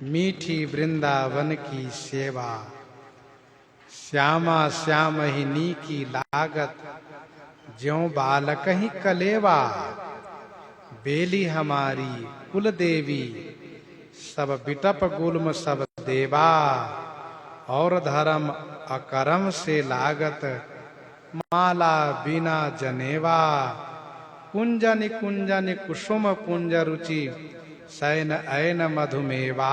मीठी वृंदावन की सेवा, श्यामा श्याम ही नी की लागत, ज्यों बालक ही कलेवा। बेली हमारी कुल देवी, सब बिटप गुल्म सब देवा। और धर्म अकरम से लागत, माला बिना जनेवा। कुंजन कुंजन कुसुम कुंज रुचि, शयन ऐन मधुमेवा।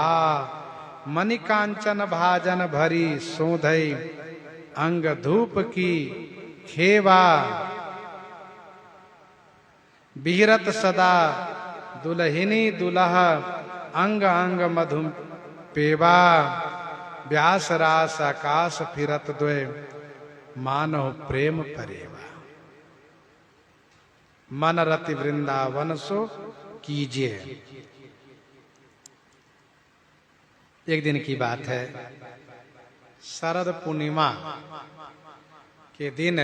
मणिकांचन भाजन भरी सोधई, अंग धूप की खेवा। बिहरत सदा दुल्हिनी दुल्हा, अंग अंग मधु पेवा। व्यास रास आकाश फिरत द्वय, मानव प्रेम परेवा। मन रति वृंदावन सो कीजिए। एक दिन की बात है, शरद पूर्णिमा के दिन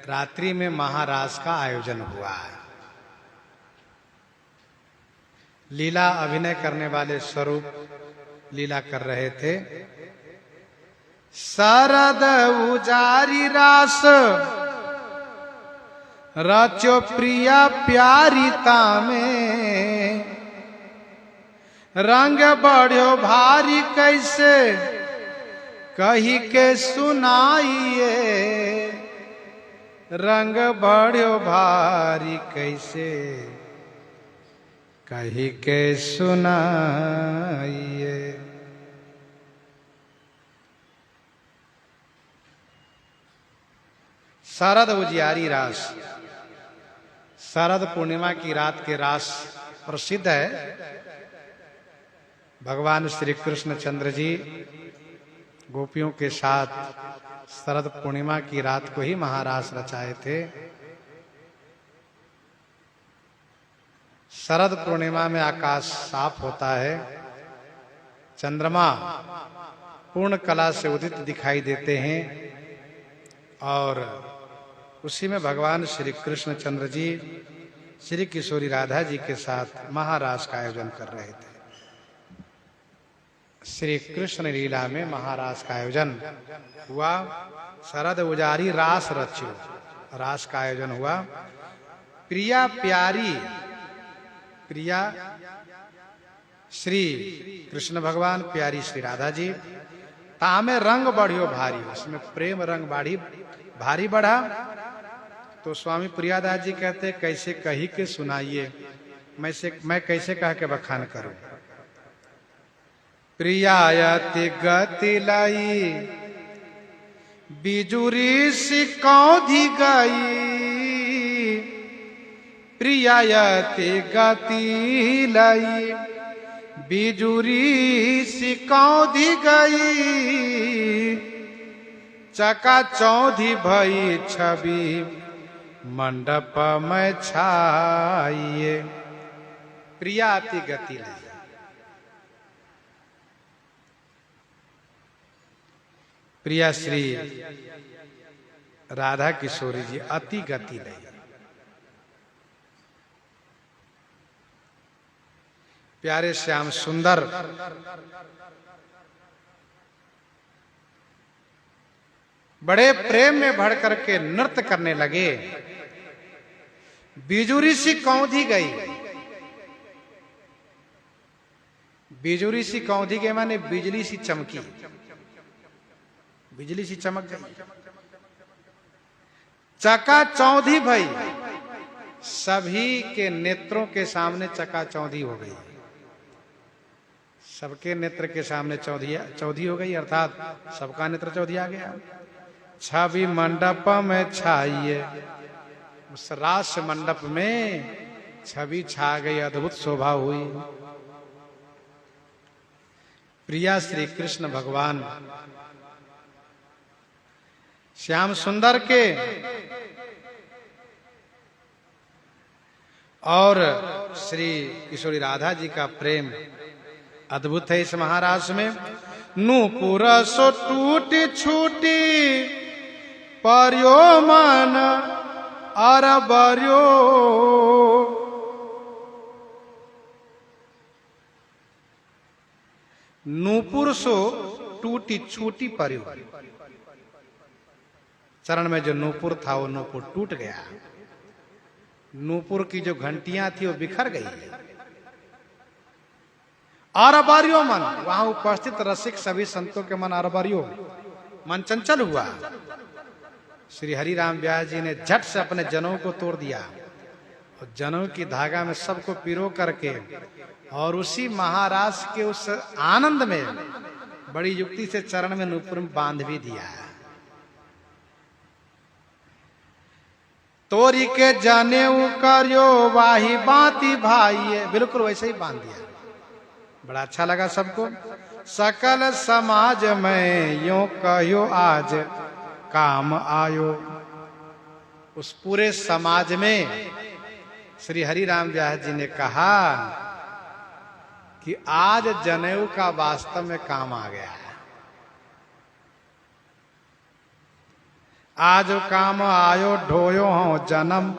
रात्रि में महारास का आयोजन हुआ है। लीला अभिनय करने वाले स्वरूप लीला कर रहे थे। शरद उजारी रास, रचो प्रिया प्यारिता में। रंग बढ़ो भारी कैसे, कही के सुनाइए। रंग बढ़ो भारी कैसे, कही के सुनाइए। शरद उजियारी रास, शरद पूर्णिमा की रात के रास प्रसिद्ध है। भगवान श्री कृष्ण चंद्र जी गोपियों के साथ शरद पूर्णिमा की रात को ही महारास रचाए थे। शरद पूर्णिमा में आकाश साफ होता है, चंद्रमा पूर्ण कला से उदित दिखाई देते हैं। और उसी में भगवान श्री कृष्ण चंद्र जी श्री किशोरी राधा जी के साथ महारास का आयोजन कर रहे थे। श्री कृष्ण लीला में महारास का आयोजन हुआ। शरद उजारी रास रच्यो, रास का आयोजन हुआ। प्रिया प्यारी, प्रिया श्री कृष्ण भगवान, प्यारी श्री राधा जी। तामे रंग बढ़ियो भारी, उसमें प्रेम रंग भारी बढ़ा। तो स्वामी प्रियादास जी कहते, कैसे कही के सुनाइए, मैं कैसे कह के बखान करूं। प्रियायति गति लाई, बिजुरी सिकौधी गई। प्रियायति गति लाई, बिजुरी सिकौधी गई। चका चौधी भई छवि, मंडप में छाइए। प्रियाति गति लाई, प्रिया श्री राधा किशोरी जी अति गति लाई। प्यारे श्याम सुंदर बड़े प्रेम में भर करके नृत्य करने लगे। बिजुरी सी कौंधी गई, बिजुरी सी कौंधी गई माने बिजली सी चमकी, बिजली सी चमक गई। चका चौधी भई, सभी के नेत्रों के सामने चका चौधी हो गई। सबके नेत्र के सामने चौधी हो गई, अर्थात सबका नेत्र चौधी आ गया। छवि मंडप में छाइए, उस रास मंडप में छवि छा गई, अद्भुत शोभा हुई। प्रिया श्री कृष्ण भगवान श्याम सुंदर के और श्री किशोरी राधा जी का प्रेम अद्भुत है। इस महारास में नूपुर सो टूटी छूटी, पर्यो मन अरबर्यो। नूपुर सो टूटी छूटी परी, चरण में जो नूपुर था वो नूपुर टूट गया। नूपुर की जो घंटियां थी वो बिखर गई। अरबारियों मन, वहां उपस्थित रसिक सभी संतों के मन अरबारियों, मन चंचल हुआ। श्री हरिराम व्यास जी ने झट से अपने जनेऊ को तोड़ दिया और जनेऊ की धागा में सबको पिरो करके और उसी महाराज के उस आनंद में बड़ी युक्ति से चरण में नूपुर में बांध भी दिया। तोरी के जनेऊ करियो वाही बाती भाई, बिल्कुल वैसे ही बांध दिया। बड़ा अच्छा लगा सबको। सकल समाज में यूं कहो आज काम आयो। उस पूरे समाज में श्री हरिराम व्यास जी ने कहा कि आज जनेऊ का वास्तव में काम आ गया है। आज काम आयो ढोयो हो जन्म।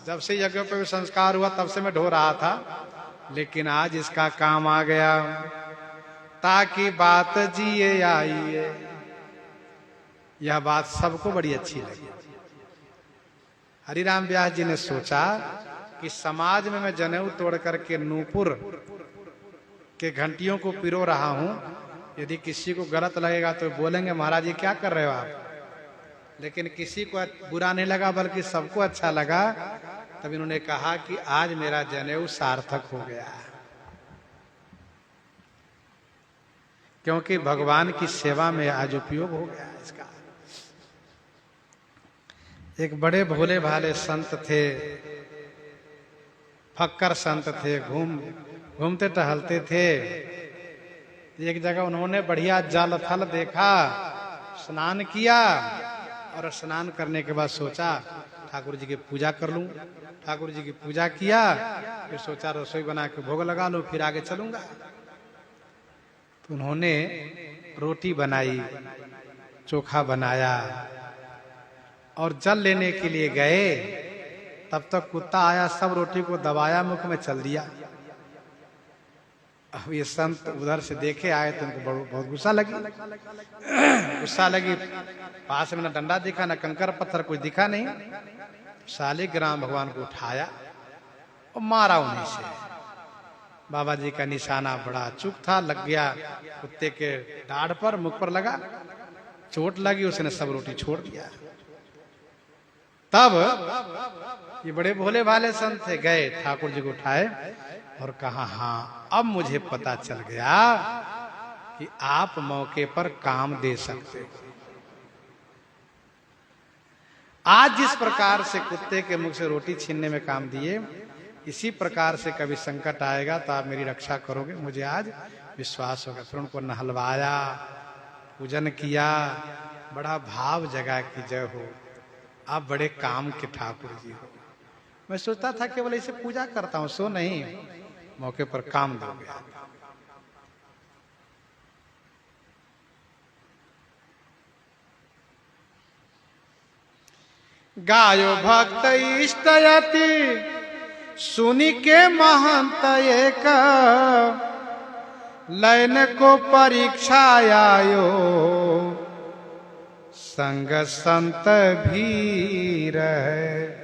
जब से यज्ञों पे भी संस्कार हुआ तब से मैं ढो रहा था, लेकिन आज इसका काम आ गया। ताकि बात जिए आइए, यह बात सबको बड़ी अच्छी लगी। हरिराम व्यास जी ने सोचा कि समाज में मैं जनेऊ तोड़ करके नूपुर के घंटियों को पिरो रहा हूं, यदि किसी को गलत लगेगा तो बोलेंगे महाराज जी क्या कर रहे हो आप, लेकिन किसी को बुरा नहीं लगा बल्कि सबको अच्छा लगा। तब इन्होंने कहा कि आज मेरा जनेऊ सार्थक हो गया, क्योंकि भगवान की सेवा में आज उपयोग हो गया इसका। एक बड़े भोले भाले संत थे, फक्कर संत थे, घूमते टहलते थे। एक जगह उन्होंने बढ़िया जल थल देखा, स्नान किया और स्नान करने के बाद सोचा ठाकुर जी की पूजा कर लूं। ठाकुर जी की पूजा किया, फिर सोचा रसोई बना के भोग लगा लूं, फिर आगे चलूंगा। तो उन्होंने रोटी बनाई, चोखा बनाया और जल लेने के लिए गए। तब तक कुत्ता आया, सब रोटी को दबाया, मुख में चल दिया। अब ये संत उधर से देखे आए तो उनको बहुत गुस्सा लगी। पास में ना डंडा दिखा, ना कंकर पत्थर, कुछ दिखा नहीं। शालिग्राम भगवान को उठाया और मारा उन्हीं से। बाबा जी का निशाना बड़ा अचूक था, लग गया कुत्ते के दाढ़ पर, मुख पर लगा, चोट लगी, उसने सब रोटी छोड़ दिया। तब ये बड़े भोले भाले संत थे, गए ठाकुर जी को उठाए और कहा हाँ अब मुझे पता चल गया कि आप मौके पर काम दे सकते हो। आज जिस प्रकार से कुत्ते के मुख से रोटी छीनने में काम दिए, इसी प्रकार से कभी संकट आएगा तो आप मेरी रक्षा करोगे, मुझे आज विश्वास होगा। फिर उनको नहलवाया, पूजन किया, बड़ा भाव जगा कि जय हो, आप बड़े काम के ठाकुर जी हो। मैं सोचता था केवल इसे पूजा करता हूं, सो नहीं, मौके पर काम दोगे। गायो भक्त इष्टयति सुनि के महंत एक, लयन को परीक्षा आयो संग संत भी रहे।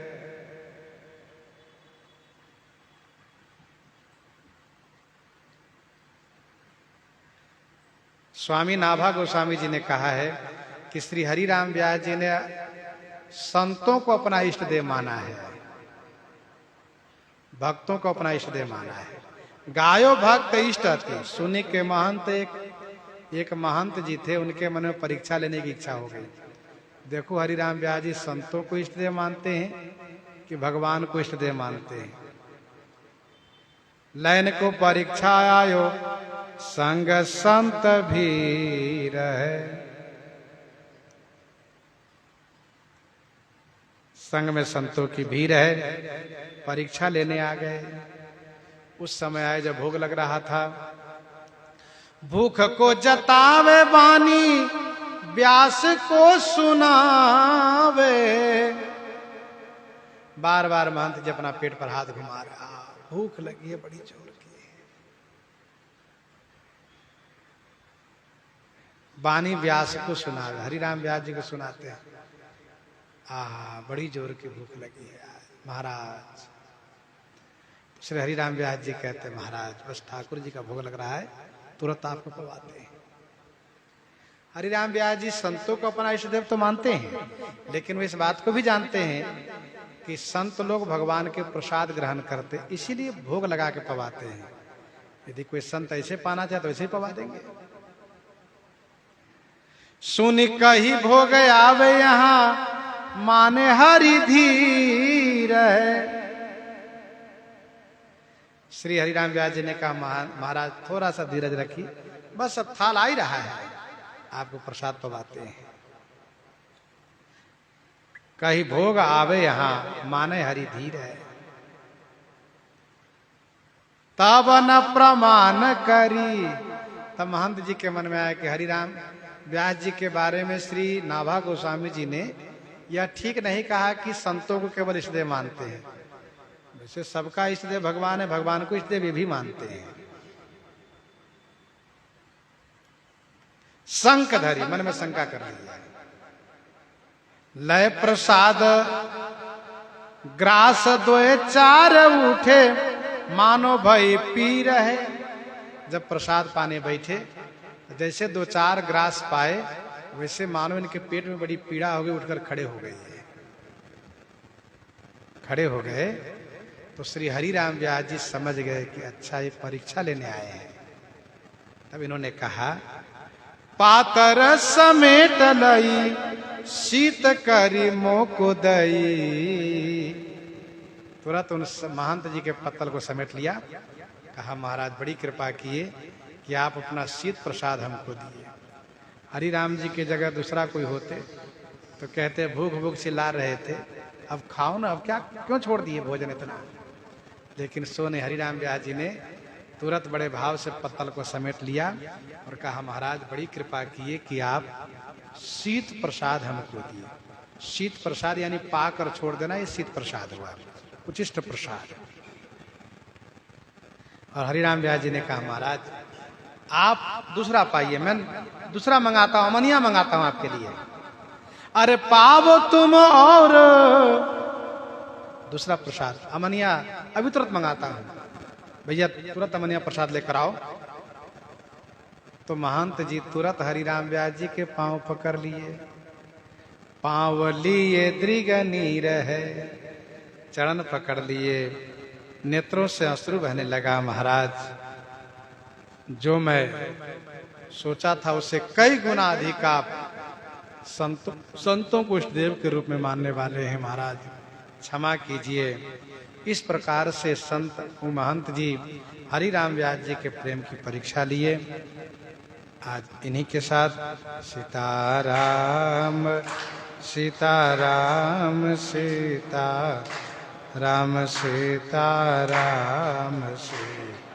स्वामी नाभा गोस्वामी जी ने कहा है कि श्री हरिराम व्यास जी ने संतों को अपना इष्ट देव माना है, भक्तों को अपना इष्ट देव माना है। गायो भक्त इष्ट थे सुनि के महंत एक महंत जी थे, उनके मन में परीक्षा लेने की इच्छा हो गई। देखो हरिराम व्यास जी संतों को इष्ट देव मानते हैं कि भगवान को इष्ट देव मानते हैं। लयन को परीक्षा आयो संग संत भी रहे। संग में संतों की भीड़ है, परीक्षा लेने आ गए। उस समय आए जब भोग लग रहा था। भूख को जतावे बानी व्यास को सुनावे। बार बार महंत जी अपना पेट पर हाथ घुमा रहा, भूख लगी है बड़ी जोर की। वाणी व्यास को सुनावे, हरिराम व्यास जी को सुनाते हैं। आहा, बड़ी जोर की भूख लगी है महाराज। श्री हरिराम व्यास जी कहते हैं महाराज बस ठाकुर जी का भोग लग रहा है, तुरंत आपको पवाते हैं। हरिराम व्यास जी संतों को अपना इष्टदेव तो मानते हैं, लेकिन वे इस बात को भी जानते हैं कि संत लोग भगवान के प्रसाद ग्रहण करते, इसीलिए भोग लगा के पवाते हैं। यदि कोई संत ऐसे पाना चाहे तो ऐसे ही पवा देंगे। सुन कही भोग आवे यहाँ माने हरि धीर है। श्री हरिराम व्यास जी ने कहा महाराज थोड़ा सा धीरज रखिए, बस अब थाल आ ही रहा है, आपको प्रसाद पवाते हैं। कहीं भोग आवे यहाँ माने हरि धीर है। तब न प्रमाण करी। तब महंत जी के मन में आया कि हरिराम व्यास जी के बारे में श्री नाभा गोस्वामी जी ने यह ठीक नहीं कहा कि संतों को केवल इष्टदेव मानते हैं। वैसे सबका इष्टदेव भगवान है, भगवान को इष्टदेव ये भी मानते हैं। शंखधरी मन में शंका कर लिया। लय प्रसाद ग्रास दोए चार उठे मानो भई पी रहे। जब प्रसाद पाने बैठे जैसे दो चार ग्रास पाए वैसे मानो इनके पेट में बड़ी पीड़ा हो गई, उठकर खड़े हो गए। खड़े हो गए तो श्री हरिराम व्यास जी समझ गए कि अच्छा ये परीक्षा लेने आए हैं। तब इन्होंने कहा पातर समेट लई शीत करी मोको दई। तुरंत उन महंत जी के पत्तल को समेट लिया। कहा महाराज बड़ी कृपा किए कि आप अपना शीत प्रसाद हमको दिए। हरिराम जी की जगह दूसरा कोई होते तो कहते भूख भूख चिल्ला रहे थे, अब खाओ ना, अब क्या क्यों छोड़ दिए भोजन इतना। लेकिन सोने हरिराम व्यास जी ने तुरंत बड़े भाव से पत्तल को समेट लिया और कहा महाराज बड़ी कृपा किए कि आप शीत प्रसाद हमको दिए। शीत प्रसाद यानी पाकर छोड़ देना, ये शीत प्रसाद हुआ, उचिष्ट प्रसाद। और हरिराम व्यास जी ने कहा महाराज आप दूसरा पाइए, मैं दूसरा मंगाता हूं, अमनिया मंगाता हूं आपके लिए। अरे पावो तुम और दूसरा प्रसाद अमनिया अभी तुरंत मंगाता हूं, भैया तुरंत अमनिया प्रसाद लेकर आओ। तो महंत जी तुरंत हरिराम व्यास जी के पांव पकड़ लिए। पांव लिए दृग नीर है, चरण पकड़ लिए, नेत्रों से अश्रु बहने लगा। महाराज जो मैं सोचा था उससे कई गुना अधिक आप संतों को इष्टदेव के रूप में मानने वाले हैं। महाराज क्षमा कीजिए। इस प्रकार से संत महंत जी हरिराम व्यास जी के प्रेम की परीक्षा लिए। आज इन्हीं के साथ सीताराम सीताराम सीता राम सीताराम सीता